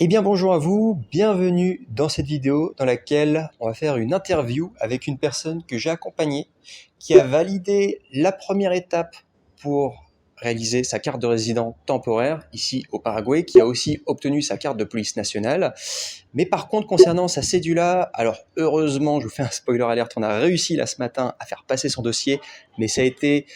Eh bien bonjour à vous, bienvenue dans cette vidéo dans laquelle on va faire une interview avec une personne que j'ai accompagnée qui a validé la première étape pour réaliser sa carte de résident temporaire ici au Paraguay, qui a aussi obtenu sa carte de police nationale. Mais par contre concernant sa cédula, alors heureusement, je vous fais un spoiler alert, on a réussi là ce matin à faire passer son dossier, mais ça a été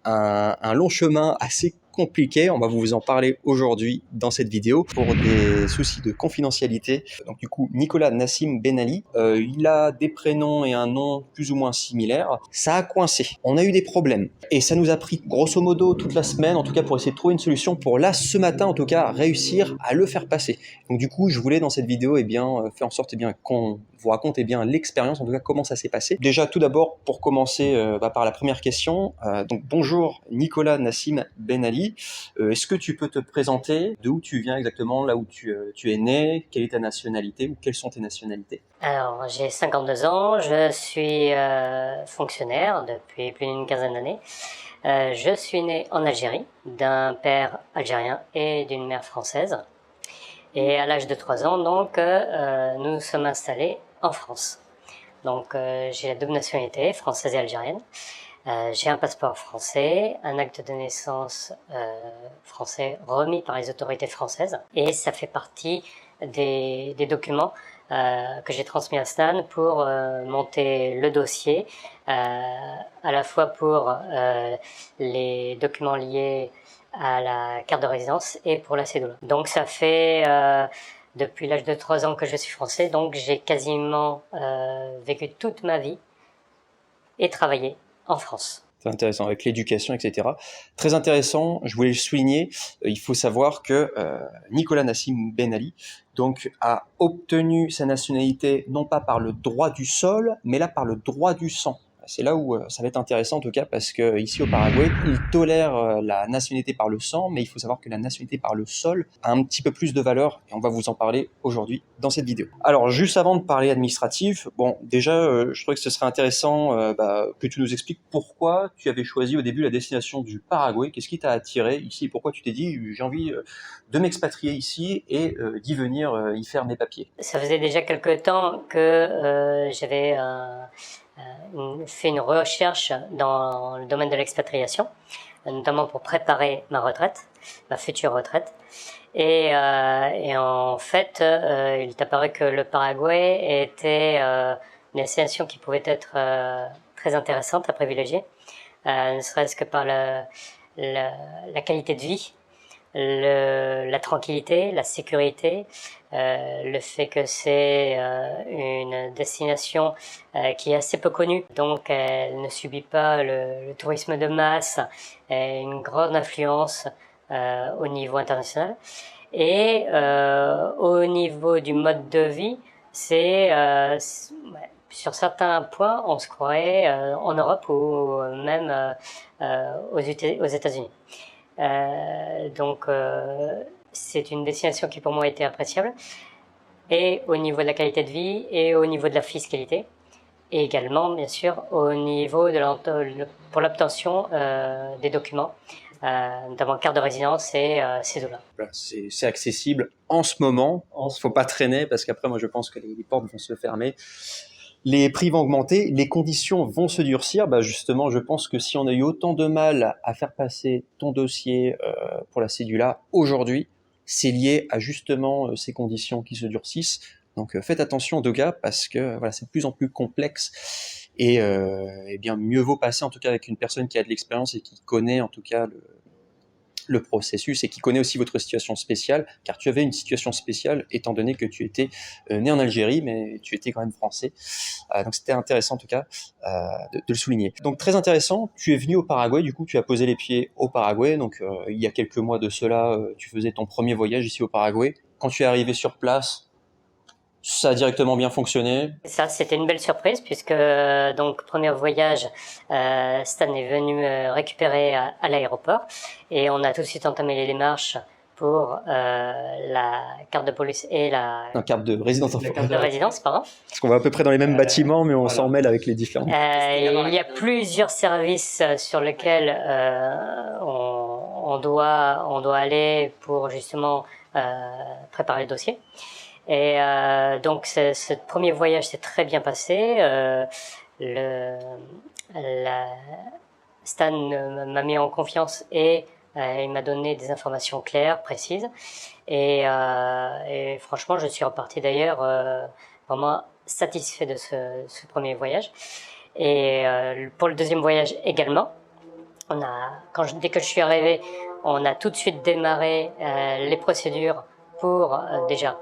un long chemin assez compliqué. On va vous en parler aujourd'hui dans cette vidéo pour des soucis de confidentialité. Donc du coup, Nicolas Nassim Ben Ali, il a des prénoms et un nom plus ou moins similaires. Ça a coincé. On a eu des problèmes et ça nous a pris grosso modo toute la semaine, en tout cas pour essayer de trouver une solution pour là, ce matin en tout cas, réussir à le faire passer. Donc du coup, je voulais dans cette vidéo faire en sorte qu'on vous raconte l'expérience, en tout cas comment ça s'est passé. Déjà tout d'abord, pour commencer par la première question, donc bonjour Nicolas Nassim Ben Ali, est-ce que tu peux te présenter, d'où tu viens exactement, là où tu es né, quelle est ta nationalité ou quelles sont tes nationalités? Alors, j'ai 52 ans, je suis fonctionnaire depuis plus d'une quinzaine d'années. Je suis né en Algérie, d'un père algérien et d'une mère française. Et à l'âge de 3 ans, donc, nous nous sommes installés en France. Donc, j'ai la double nationalité, française et algérienne. J'ai un passeport français, un acte de naissance français remis par les autorités françaises. Et ça fait partie des documents que j'ai transmis à Stan pour monter le dossier, à la fois pour les documents liés à la carte de résidence et pour la cédule. Donc ça fait depuis l'âge de 3 ans que je suis français, donc j'ai quasiment vécu toute ma vie et travaillé en France. C'est intéressant, avec l'éducation, etc. Très intéressant, je voulais le souligner, il faut savoir que Nicolas Nassim Ben Ali donc, a obtenu sa nationalité non pas par le droit du sol, mais là par le droit du sang. C'est là où ça va être intéressant en tout cas, parce que ici au Paraguay, ils tolèrent la nationalité par le sang, mais il faut savoir que la nationalité par le sol a un petit peu plus de valeur, et on va vous en parler aujourd'hui dans cette vidéo. Alors juste avant de parler administratif, bon déjà je trouvais que ce serait intéressant que tu nous expliques pourquoi tu avais choisi au début la destination du Paraguay, qu'est-ce qui t'a attiré ici, et pourquoi tu t'es dit j'ai envie de m'expatrier ici et d'y venir y faire mes papiers. Ça faisait déjà quelque temps que j'avais fait une recherche dans le domaine de l'expatriation, notamment pour préparer ma retraite, ma future retraite. Et en fait, il est apparu que le Paraguay était une destination qui pouvait être très intéressante à privilégier, ne serait-ce que par la qualité de vie, la tranquillité, la sécurité, le fait que c'est une destination qui est assez peu connue, donc elle ne subit pas le tourisme de masse, une grande influence au niveau international. Et au niveau du mode de vie, sur certains points, on se croirait en Europe ou même aux États-Unis. Donc c'est une destination qui pour moi a été appréciable, et au niveau de la qualité de vie et au niveau de la fiscalité, et également bien sûr au niveau pour l'obtention des documents, notamment carte de résidence et cédula. Voilà, c'est accessible en ce moment, faut pas traîner parce qu'après moi je pense que les portes vont se fermer. Les prix vont augmenter, les conditions vont se durcir. Justement, je pense que si on a eu autant de mal à faire passer ton dossier pour la cédula aujourd'hui, c'est lié à justement ces conditions qui se durcissent. Donc faites attention en tout cas, parce que voilà, c'est de plus en plus complexe et bien mieux vaut passer en tout cas avec une personne qui a de l'expérience et qui connaît en tout cas le processus et qui connaît aussi votre situation spéciale, car tu avais une situation spéciale étant donné que tu étais né en Algérie, mais tu étais quand même français. Donc c'était intéressant en tout cas de le souligner. Donc très intéressant, tu es venu au Paraguay, du coup tu as posé les pieds au Paraguay, donc il y a quelques mois de cela, tu faisais ton premier voyage ici au Paraguay. Quand tu es arrivé sur place, ça a directement bien fonctionné. Ça, c'était une belle surprise puisque donc premier voyage, Stan est venu me récupérer à l'aéroport, et on a tout de suite entamé les démarches pour la carte de police et la carte de résidence. carte de résidence, pardon. Parce qu'on va à peu près dans les mêmes bâtiments, mais on s'en mêle avec les différents. Il y a plusieurs services sur lesquels on doit aller pour justement préparer le dossier. Et donc ce premier voyage s'est très bien passé. Stan m'a mis en confiance et il m'a donné des informations claires, précises. Et franchement, je suis reparti d'ailleurs vraiment satisfait de ce premier voyage. Et pour le deuxième voyage également, dès que je suis arrivé, on a tout de suite démarré les procédures pour déjà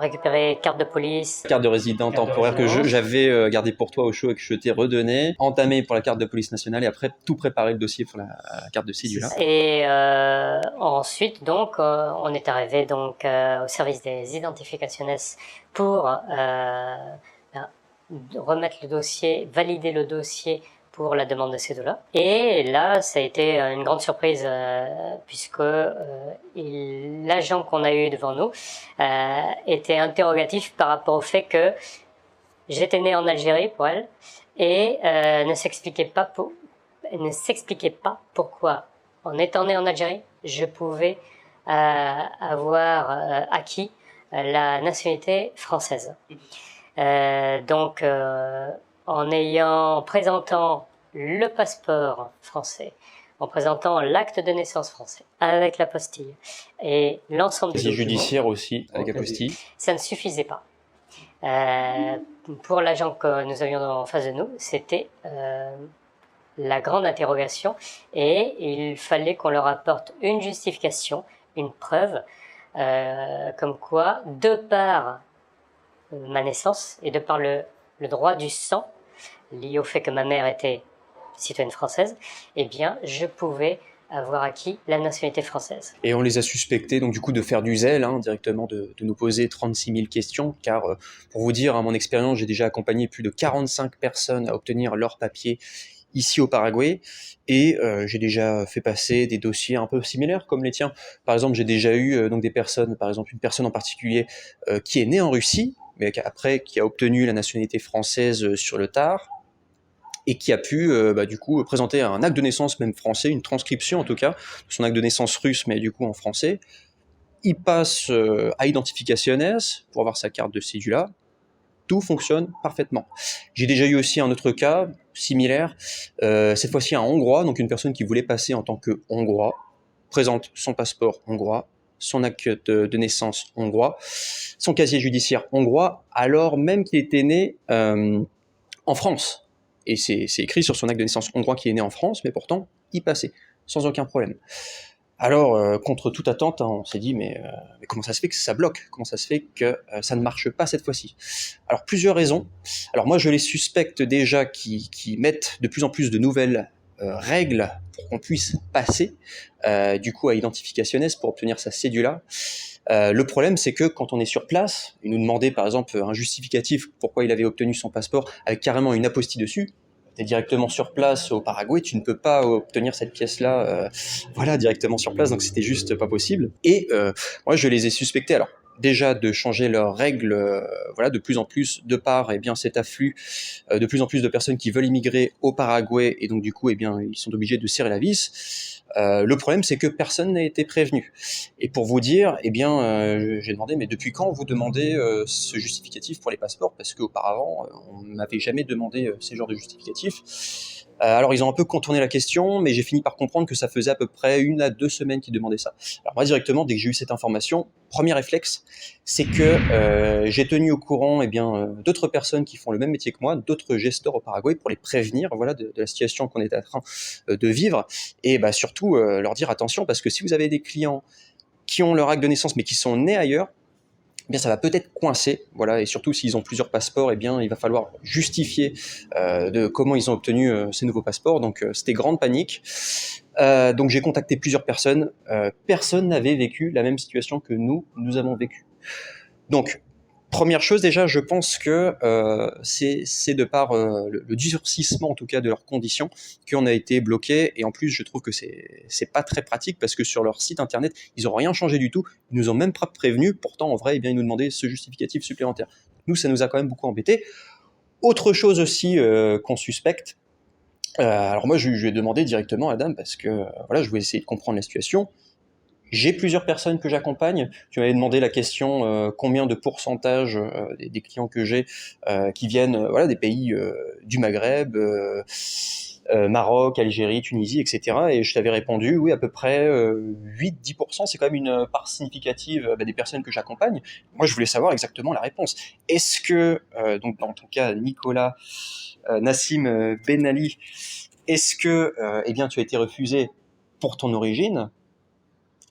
récupérer carte de police. Carte de résident temporaire que j'avais gardée pour toi au chaud et que je t'ai redonnée, entamé pour la carte de police nationale et après tout préparer le dossier pour la carte de cédula. Et ensuite donc on est arrivé donc au service des identificaciones pour remettre le dossier, valider le dossier pour la demande de cédula. Et là, ça a été une grande surprise puisque l'agent qu'on a eu devant nous était interrogatif par rapport au fait que j'étais né en Algérie pour elle et ne s'expliquait pas pourquoi, en étant né en Algérie, je pouvais avoir acquis la nationalité française. Donc, en présentant le passeport français, en présentant l'acte de naissance français avec l'apostille et l'ensemble des documents judiciaire aussi avec l'apostille, ça ne suffisait pas. Pour l'agent que nous avions en face de nous, c'était la grande interrogation et il fallait qu'on leur apporte une justification, une preuve, comme quoi, de par ma naissance et de par le droit du sang lié au fait que ma mère était citoyenne française, eh bien, je pouvais avoir acquis la nationalité française. Et on les a suspectés donc du coup de faire du zèle, directement de nous poser 36 000 questions, car pour vous dire, à mon expérience, j'ai déjà accompagné plus de 45 personnes à obtenir leur papier ici au Paraguay, et j'ai déjà fait passer des dossiers un peu similaires comme les tiens. Par exemple, j'ai déjà eu donc des personnes, par exemple une personne en particulier qui est née en Russie, mais après qui a obtenu la nationalité française sur le tard, et qui a pu du coup présenter un acte de naissance même français, une transcription en tout cas, de son acte de naissance russe mais du coup en français. Il passe à Identificaciones pour avoir sa carte de cédula. Tout fonctionne parfaitement. J'ai déjà eu aussi un autre cas similaire, cette fois-ci un Hongrois, donc une personne qui voulait passer en tant que Hongrois, présente son passeport hongrois, son acte de naissance hongrois, son casier judiciaire hongrois, alors même qu'il était né en France. Et c'est écrit sur son acte de naissance hongrois qu'il est né en France, mais pourtant, il passait, sans aucun problème. Alors, contre toute attente, on s'est dit, mais comment ça se fait que ça bloque? Comment ça se fait que ça ne marche pas cette fois-ci? Alors, plusieurs raisons. Alors moi, je les suspecte déjà qui mettent de plus en plus de nouvelles règles pour qu'on puisse passer, du coup, à Identificaciones pour obtenir sa cédula. Le problème, c'est que quand on est sur place, il nous demandait par exemple un justificatif pourquoi il avait obtenu son passeport avec carrément une apostille dessus. Tu es directement sur place au Paraguay, tu ne peux pas obtenir cette pièce-là directement sur place, donc c'était juste pas possible. Et moi, je les ai suspectés. Alors, déjà de changer leurs règles, de plus en plus, de par cet afflux de plus en plus de personnes qui veulent immigrer au Paraguay, et donc du coup, ils sont obligés de serrer la vis. Le problème, c'est que personne n'a été prévenu. Et pour vous dire, j'ai demandé, mais depuis quand vous demandez ce justificatif pour les passeports? Parce qu'auparavant, on ne m'avait jamais demandé ces genres de justificatifs. Alors, ils ont un peu contourné la question, mais j'ai fini par comprendre que ça faisait à peu près 1 à 2 semaines qu'ils demandaient ça. Alors moi, directement, dès que j'ai eu cette information, premier réflexe, c'est que j'ai tenu au courant d'autres personnes qui font le même métier que moi, d'autres gesteurs au Paraguay, pour les prévenir de la situation qu'on était en train de vivre, et surtout leur dire attention, parce que si vous avez des clients qui ont leur acte de naissance mais qui sont nés ailleurs, ça va peut-être coincer, et surtout s'ils ont plusieurs passeports, il va falloir justifier de comment ils ont obtenu ces nouveaux passeports. Donc c'était grande panique. Donc j'ai contacté plusieurs personnes. Personne n'avait vécu la même situation que nous avons vécu. Donc première chose déjà, je pense que c'est de par le durcissement en tout cas de leurs conditions qu'on a été bloqué, et en plus je trouve que c'est pas très pratique parce que sur leur site internet ils n'ont rien changé du tout, ils nous ont même pas prévenu, pourtant en vrai ils nous demandaient ce justificatif supplémentaire. Nous ça nous a quand même beaucoup embêté. Autre chose aussi qu'on suspecte, alors moi je lui ai demandé directement à la dame parce que je voulais essayer de comprendre la situation. J'ai plusieurs personnes que j'accompagne. Tu m'avais demandé la question combien de pourcentage des clients que j'ai qui viennent voilà, des pays du Maghreb, Maroc, Algérie, Tunisie, etc. Et je t'avais répondu, oui, à peu près 8-10%, c'est quand même une part significative des personnes que j'accompagne. Moi, je voulais savoir exactement la réponse. Est-ce que, donc dans ton cas, Nicolas Nassim Ben Ali, est-ce que eh bien, tu as été refusé pour ton origine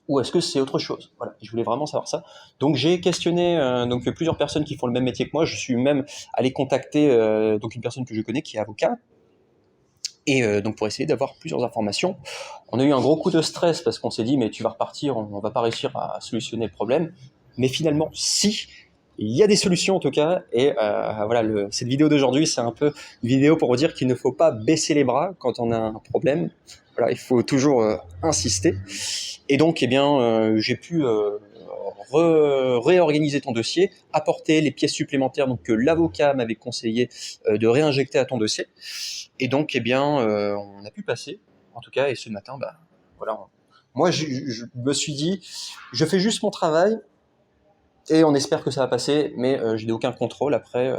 ou est-ce que c'est autre chose? Voilà, je voulais vraiment savoir ça. Donc j'ai questionné donc plusieurs personnes qui font le même métier que moi. Je suis même allé contacter donc une personne que je connais qui est avocat et donc pour essayer d'avoir plusieurs informations. On a eu un gros coup de stress parce qu'on s'est dit mais tu vas repartir, on va pas réussir à solutionner le problème. Mais finalement, si, il y a des solutions en tout cas. Et voilà, cette vidéo d'aujourd'hui, c'est un peu une vidéo pour vous dire qu'il ne faut pas baisser les bras quand on a un problème. Voilà, il faut toujours insister. Et donc, eh bien, j'ai pu réorganiser ton dossier, apporter les pièces supplémentaires donc, que l'avocat m'avait conseillé de réinjecter à ton dossier. Et donc, eh bien, on a pu passer, en tout cas, et ce matin, bah, voilà. Moi, je me suis dit, je fais juste mon travail et on espère que ça va passer, mais je n'ai aucun contrôle. Après,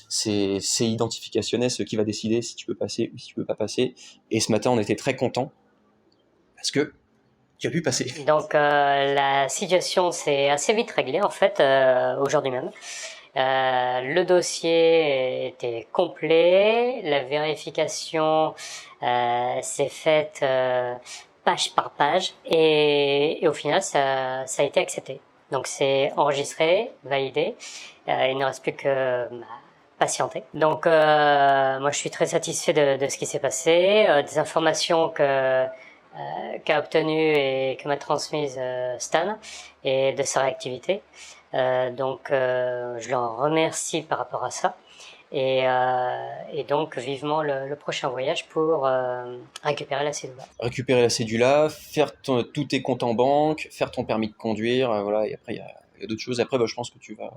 c'est identificationnel ce qui va décider si tu peux passer ou si tu peux pas passer. Et ce matin, on était très contents parce que tu as pu passer. Donc la situation s'est assez vite réglée en fait aujourd'hui même. Le dossier était complet, la vérification s'est faite page par page et au final ça a été accepté. Donc c'est enregistré, validé, il ne reste plus que patienter. Donc moi je suis très satisfait de ce qui s'est passé, des informations qu'a obtenu et que m'a transmise Stan et de sa réactivité. Donc je l'en remercie par rapport à ça et donc vivement le prochain voyage pour récupérer la cédula. Récupérer la cédula, faire tous tes comptes en banque, faire ton permis de conduire, voilà, et après il y a d'autres choses. Après, bah, je pense que tu vas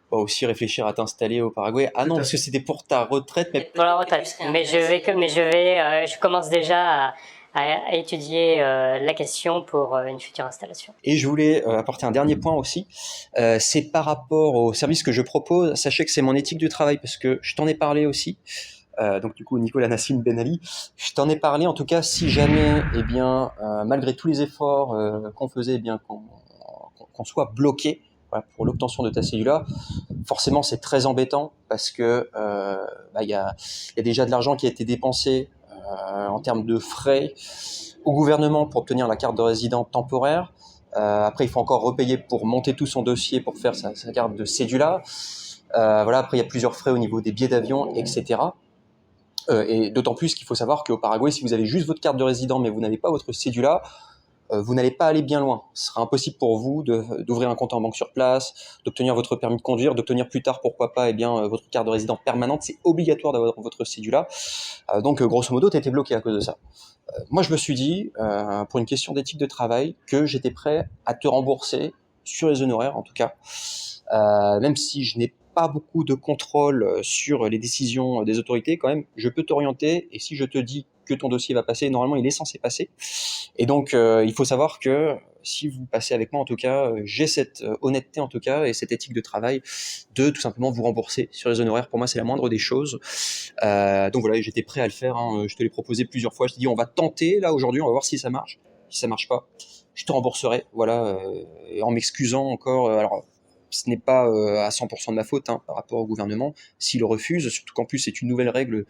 aussi réfléchir à t'installer au Paraguay. Ah non, parce que c'était pour ta retraite, mais pour la retraite. Mais je commence déjà à étudier la question pour une future installation. Et je voulais apporter un dernier point aussi, c'est par rapport au service que je propose. Sachez que c'est mon éthique du travail parce que je t'en ai parlé aussi. Donc du coup, Nicolas Nassim Ben Ali, je t'en ai parlé. En tout cas, si jamais, eh bien, malgré tous les efforts qu'on faisait, eh bien, qu'on soit bloqué voilà, pour l'obtention de ta cellule-là, forcément, c'est très embêtant parce que bah, y a déjà de l'argent qui a été dépensé en termes de frais au gouvernement pour obtenir la carte de résident temporaire. Après, il faut encore repayer pour monter tout son dossier pour faire sa carte de cédula. Voilà, après, il y a plusieurs frais au niveau des billets d'avion, etc. Et d'autant plus qu'il faut savoir qu'au Paraguay, si vous avez juste votre carte de résident mais vous n'avez pas votre cédula, vous n'allez pas aller bien loin. Ce sera impossible pour vous d'ouvrir un compte en banque sur place, d'obtenir votre permis de conduire, d'obtenir plus tard, pourquoi pas, eh bien, votre carte de résident permanente. C'est obligatoire d'avoir votre cédula. Donc, grosso modo, tu as été bloqué à cause de ça. Moi, je me suis dit, pour une question d'éthique de travail, que j'étais prêt à te rembourser sur les honoraires, en tout cas, même si je n'ai pas beaucoup de contrôle sur les décisions des autorités, quand même, je peux t'orienter, et si je te dis que ton dossier va passer, normalement, il est censé passer. Et donc, il faut savoir que si vous passez avec moi, en tout cas, j'ai cette honnêteté, en tout cas, et cette éthique de travail de tout simplement vous rembourser sur les honoraires. Pour moi, c'est la moindre des choses. Donc voilà, j'étais prêt à le faire. Hein. Je te l'ai proposé plusieurs fois. Je te dis, on va tenter, là, aujourd'hui, on va voir si ça marche. Si ça marche pas, je te rembourserai. Voilà, et en m'excusant encore. Alors, ce n'est pas à 100% de ma faute hein, par rapport au gouvernement s'il refuse, surtout qu'en plus c'est une nouvelle règle.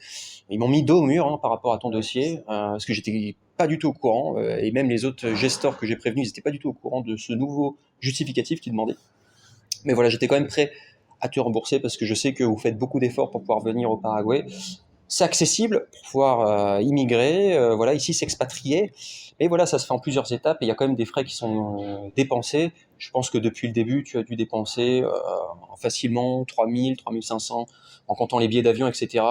Ils m'ont mis dos au mur hein, par rapport à ton dossier, parce que j'étais pas du tout au courant, et même les autres gestors que j'ai prévenus, ils n'étaient pas du tout au courant de ce nouveau justificatif qu'ils demandaient. Mais voilà, j'étais quand même prêt à te rembourser parce que je sais que vous faites beaucoup d'efforts pour pouvoir venir au Paraguay. C'est accessible pour pouvoir immigrer, voilà, ici s'expatrier. Et voilà, ça se fait en plusieurs étapes et il y a quand même des frais qui sont dépensés. Je pense que depuis le début, tu as dû dépenser facilement 3000, 3500 en comptant les billets d'avion, etc.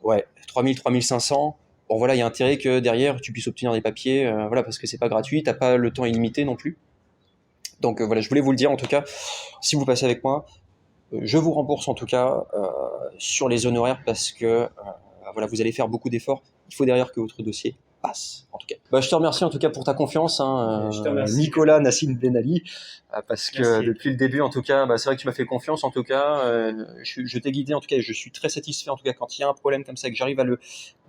Ouais, 3000, 3500. Bon voilà, il y a intérêt que derrière tu puisses obtenir des papiers, voilà, parce que c'est pas gratuit, t'as pas le temps illimité non plus. Donc voilà, je voulais vous le dire en tout cas, si vous passez avec moi, je vous rembourse en tout cas sur les honoraires parce que voilà, vous allez faire beaucoup d'efforts. Il faut derrière que votre dossier passe, en tout cas. Bah, je te remercie en tout cas pour ta confiance, hein, Je te remercie. Nicolas Nassine Benali, parce que Merci. depuis le début, en tout cas, bah, c'est vrai que tu m'as fait confiance, en tout cas, je t'ai guidé, en tout cas, et je suis très satisfait, en tout cas, quand il y a un problème comme ça, que j'arrive à le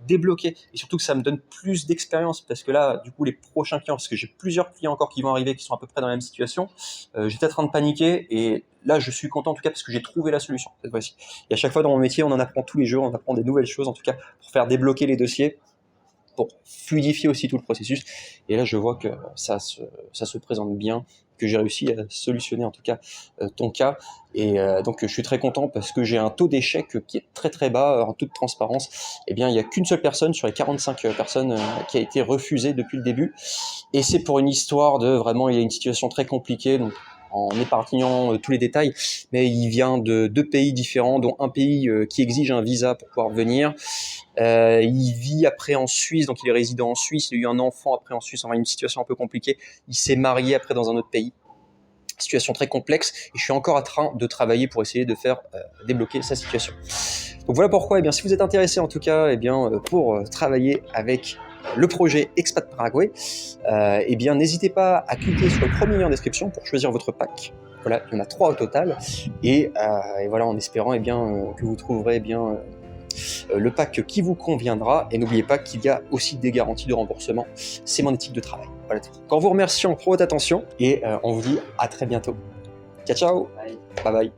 débloquer, et surtout que ça me donne plus d'expérience, parce que là, du coup, les prochains clients, parce que j'ai plusieurs clients encore qui vont arriver, qui sont à peu près dans la même situation, j'étais en train de paniquer, et là, je suis content, en tout cas, parce que j'ai trouvé la solution, cette fois-ci. Et à chaque fois dans mon métier, on en apprend tous les jours, on apprend des nouvelles choses, en tout cas, pour faire débloquer les dossiers, pour fluidifier aussi tout le processus. Et là, je vois que ça se présente bien, que j'ai réussi à solutionner en tout cas ton cas. Et donc, je suis très content parce que j'ai un taux d'échec qui est très très bas, en toute transparence. Eh bien, il n'y a qu'une seule personne sur les 45 personnes qui a été refusée depuis le début. Et c'est pour une histoire de vraiment, il y a une situation très compliquée, donc en épargnant tous les détails, mais il vient de 2 pays différents, dont un pays qui exige un visa pour pouvoir venir. Il vit après en Suisse, donc il est résident en Suisse, il a eu un enfant après en Suisse, enfin une situation un peu compliquée. Il s'est marié après dans un autre pays. Situation très complexe, et je suis encore en train de travailler pour essayer de faire débloquer sa situation. Donc voilà pourquoi, eh bien, si vous êtes intéressé en tout cas pour travailler avec le projet Expat Paraguay, eh bien, n'hésitez pas à cliquer sur le premier lien en description pour choisir votre pack. Voilà, il y en a 3 au total, et voilà, en espérant que vous trouverez le pack qui vous conviendra. Et n'oubliez pas qu'il y a aussi des garanties de remboursement. C'est mon éthique de travail. Voilà tout. En vous remerciant pour votre attention, et on vous dit à très bientôt. Ciao, ciao. Bye bye.